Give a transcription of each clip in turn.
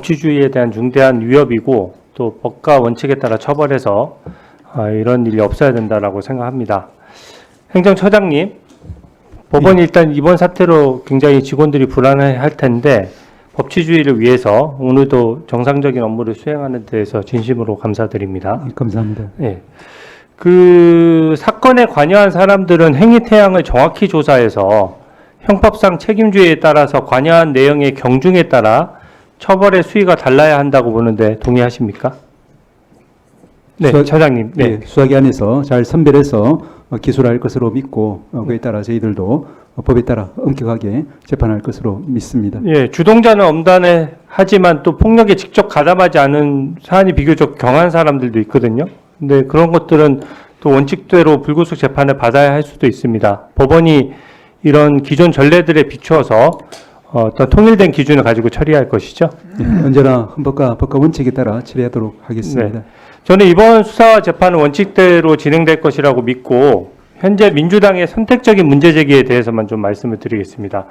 법치주의에 대한 중대한 위협이고 또 법과 원칙에 따라 처벌해서 이런 일이 없어야 된다라고 생각합니다. 행정처장님, 법원이 일단 이번 사태로 굉장히 직원들이 불안해할 텐데 법치주의를 위해서 오늘도 정상적인 업무를 수행하는 데에서 진심으로 감사드립니다. 감사합니다. 예. 그 사건에 관여한 사람들은 행위 태양을 정확히 조사해서 형법상 책임주의에 따라서 관여한 내용의 경중에 따라 처벌의 수위가 달라야 한다고 보는데 동의하십니까? 네, 차장님. 네. 네, 수사기 안에서 잘 선별해서 기소할 것으로 믿고 그에 따라 저희들도 법에 따라 엄격하게 재판할 것으로 믿습니다. 예, 주동자는 엄단해 하지만 또 폭력에 직접 가담하지 않은 사안이 비교적 경한 사람들도 있거든요. 근데 그런 것들은 또 원칙대로 불구속 재판을 받아야 할 수도 있습니다. 법원이 이런 기존 전례들에 비추어서 어떤 통일된 기준을 가지고 처리할 것이죠. 네, 언제나 헌법과 법과 원칙에 따라 처리하도록 하겠습니다. 네. 저는 이번 수사와 재판은 원칙대로 진행될 것이라고 믿고 현재 민주당의 선택적인 문제제기에 대해서만 좀 말씀을 드리겠습니다.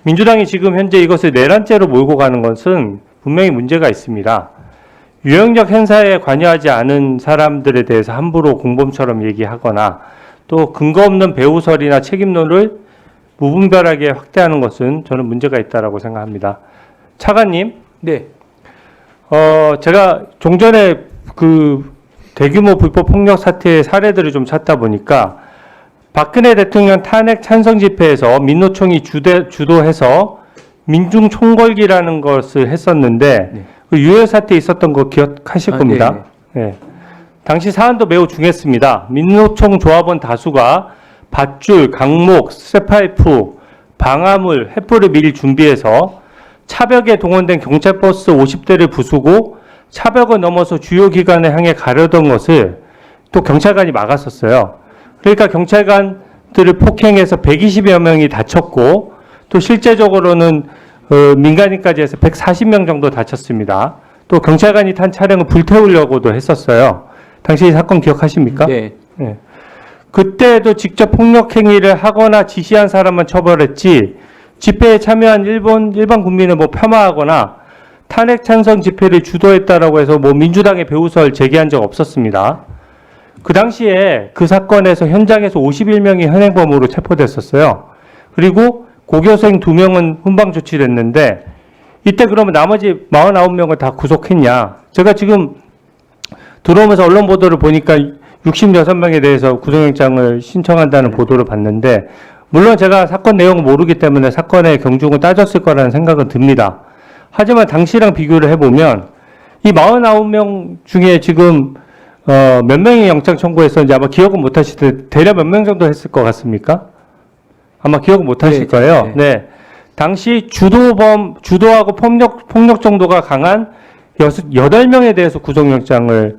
민주당이 지금 현재 이것을 내란죄로 몰고 가는 것은 분명히 문제가 있습니다. 유형적 행사에 관여하지 않은 사람들에 대해서 함부로 공범처럼 얘기하거나 또 근거 없는 배우설이나 책임론을 무분별하게 확대하는 것은 저는 문제가 있다고 생각합니다. 차관님, 네. 제가 종전에 그 대규모 불법 폭력 사태의 사례들을 좀 찾다 보니까 박근혜 대통령 탄핵 찬성 집회에서 민노총이 주도해서 민중 총궐기라는 것을 했었는데 네. 그 유혈 사태 있었던 거 기억하실 겁니다. 네. 당시 사안도 매우 중했습니다. 민노총 조합원 다수가 밧줄, 강목, 쇠파이프, 방아물, 횃불을 미리 준비해서 차벽에 동원된 경찰버스 50대를 부수고 차벽을 넘어서 주요 기관을 향해 가려던 것을 또 경찰관이 막았었어요. 그러니까 경찰관들을 폭행해서 120여 명이 다쳤고 또 실제적으로는 민간인까지 해서 140명 정도 다쳤습니다. 또 경찰관이 탄 차량을 불태우려고도 했었어요. 당시 이 사건 기억하십니까? 네. 네. 그때도 직접 폭력 행위를 하거나 지시한 사람만 처벌했지 집회에 참여한 일반 국민을 뭐 폄하하거나 탄핵 찬성 집회를 주도했다라고 해서 뭐 민주당의 배우설 제기한 적 없었습니다. 그 당시에 그 사건에서 현장에서 51명이 현행범으로 체포됐었어요. 그리고 고교생 2명은 훈방 조치됐는데 이때 그러면 나머지 49명을 다 구속했냐? 제가 지금 들어오면서 언론 보도를 보니까 66명에 대해서 구속영장을 신청한다는 보도를 봤는데 물론 제가 사건 내용을 모르기 때문에 사건의 경중을 따졌을 거라는 생각은 듭니다. 하지만 당시랑 비교를 해보면 이 49명 중에 지금 몇 명이 영장 청구했었는지 아마 기억은 못 하실 텐데 대략 몇 명 정도 했을 것 같습니까? 아마 기억은 못 하실 거예요. 네. 당시 주도하고 폭력 정도가 강한 8명에 대해서 구속영장을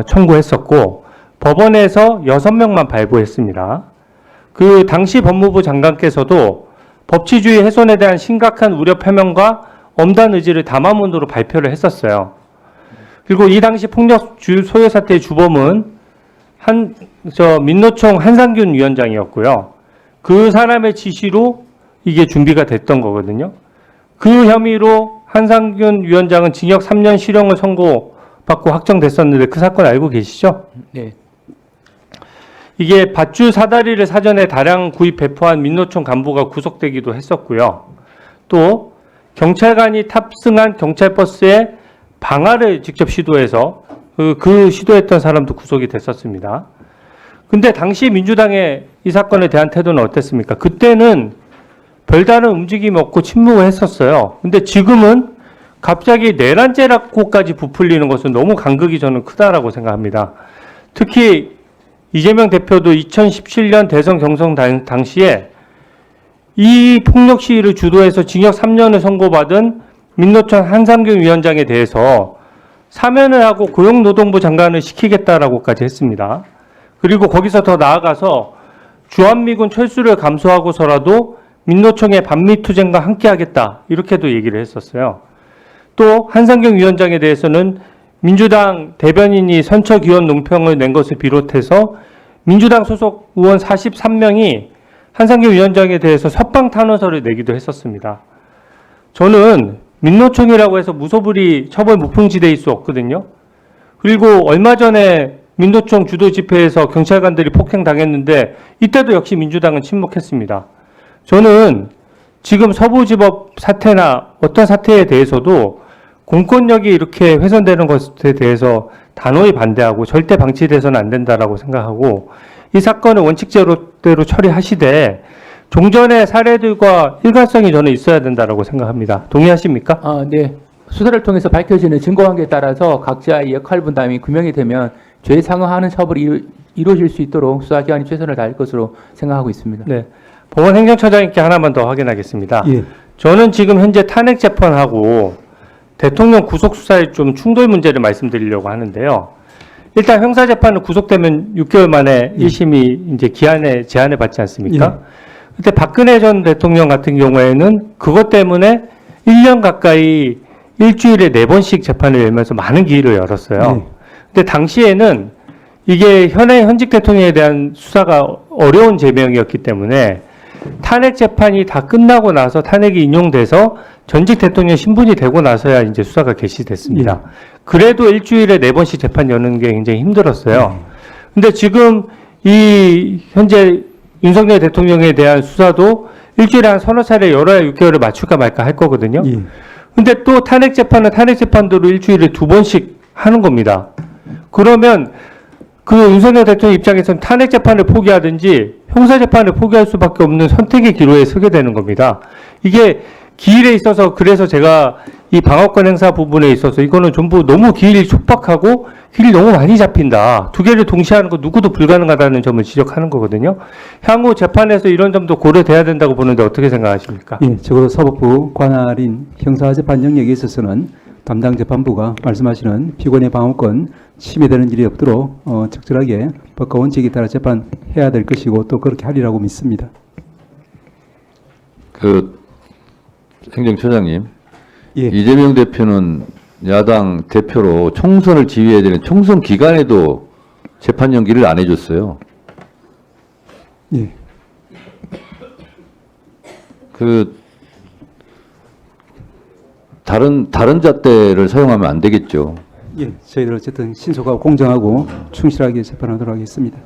청구했었고 법원에서 6명만 발부했습니다. 그 당시 법무부 장관께서도 법치주의 훼손에 대한 심각한 우려 표명과 엄단 의지를 담화문으로 발표를 했었어요. 그리고 이 당시 폭력 소요 사태의 주범은 민노총 한상균 위원장이었고요. 그 사람의 지시로 이게 준비가 됐던 거거든요. 그 혐의로 한상균 위원장은 징역 3년 실형을 선고받고 확정됐었는데 그 사건 알고 계시죠? 네. 이게 밧줄 사다리를 사전에 다량 구입 배포한 민노총 간부가 구속되기도 했었고요. 또 경찰관이 탑승한 경찰버스에 방화를 직접 시도해서 그 시도했던 사람도 구속이 됐었습니다. 근데 당시 민주당의 이 사건에 대한 태도는 어땠습니까? 그때는 별다른 움직임이 없고 침묵을 했었어요. 근데 지금은 갑자기 내란죄라고까지 부풀리는 것은 너무 간극이 저는 크다라고 생각합니다. 특히 이재명 대표도 2017년 대선 경선 당시에 이 폭력 시위를 주도해서 징역 3년을 선고받은 민노총 한상균 위원장에 대해서 사면을 하고 고용노동부 장관을 시키겠다라고까지 했습니다. 그리고 거기서 더 나아가서 주한미군 철수를 감수하고서라도 민노총의 반미투쟁과 함께하겠다 이렇게도 얘기를 했었어요. 또 한상균 위원장에 대해서는 민주당 대변인이 선처기원 논평을 낸 것을 비롯해서 민주당 소속 의원 43명이 한상균 위원장에 대해서 석방탄원서를 내기도 했었습니다. 저는 민노총이라고 해서 무소불위 처벌 무풍지대일 수 없거든요. 그리고 얼마 전에 민노총 주도 집회에서 경찰관들이 폭행당했는데 이때도 역시 민주당은 침묵했습니다. 저는 지금 서부지법 사태나 어떤 사태에 대해서도 공권력이 이렇게 훼손되는 것에 대해서 단호히 반대하고 절대 방치돼서는 안 된다라고 생각하고 이 사건을 원칙대로 처리하시되 종전의 사례들과 일관성이 저는 있어야 된다라고 생각합니다. 동의하십니까? 네. 수사를 통해서 밝혀지는 증거관계에 따라서 각자의 역할 분담이 규명이 되면 죄에 상응하는 처벌이 이루어질 수 있도록 수사기관이 최선을 다할 것으로 생각하고 있습니다. 네. 법원 행정처장님께 하나만 더 확인하겠습니다. 예. 저는 지금 현재 탄핵 재판하고 대통령 구속 수사의 좀 충돌 문제를 말씀드리려고 하는데요. 일단 형사 재판은 구속되면 6개월 만에 1심이 이제 제한을 받지 않습니까? 그때 박근혜 전 대통령 같은 경우에는 그것 때문에 1년 가까이 일주일에 4번씩 재판을 열면서 많은 기회를 열었어요. 근데 당시에는 이게 현직 대통령에 대한 수사가 어려운 제명이었기 때문에 탄핵 재판이 다 끝나고 나서 탄핵이 인용돼서 전직 대통령 신분이 되고 나서야 이제 수사가 개시됐습니다. 그래도 일주일에 4번씩 재판 여는 게 굉장히 힘들었어요. 근데 지금 이 현재 윤석열 대통령에 대한 수사도 일주일에 한 서너 차례 열어야 6개월을 맞출까 말까 할 거거든요. 근데 또 탄핵 재판은 탄핵 재판대로 일주일에 2번씩 하는 겁니다. 그러면 그 윤석열 대통령 입장에서는 탄핵 재판을 포기하든지 형사 재판을 포기할 수밖에 없는 선택의 기로에 서게 되는 겁니다. 이게 기일에 있어서 그래서 제가 이 방어권 행사 부분에 있어서 이거는 전부 너무 기일이 촉박하고 길이 너무 많이 잡힌다. 두 개를 동시에 하는 거 누구도 불가능하다는 점을 지적하는 거거든요. 향후 재판에서 이런 점도 고려돼야 된다고 보는데 어떻게 생각하십니까? 예, 적어도 사법부 관할인 형사재판 영역에 있어서는 담당 재판부가 말씀하시는 피고인의 방어권 침해되는 일이 없도록 적절하게 법과 원칙에 따라 재판해야 될 것이고 또 그렇게 하리라고 믿습니다. 그 행정처장님, 예. 이재명 대표는 야당 대표로 총선을 지휘해야 되는 총선 기간에도 재판 연기를 안 해줬어요. 예. 그 다른 잣대를 사용하면 안 되겠죠. 예, 저희들 어쨌든 신속하고 공정하고 충실하게 재판하도록 하겠습니다.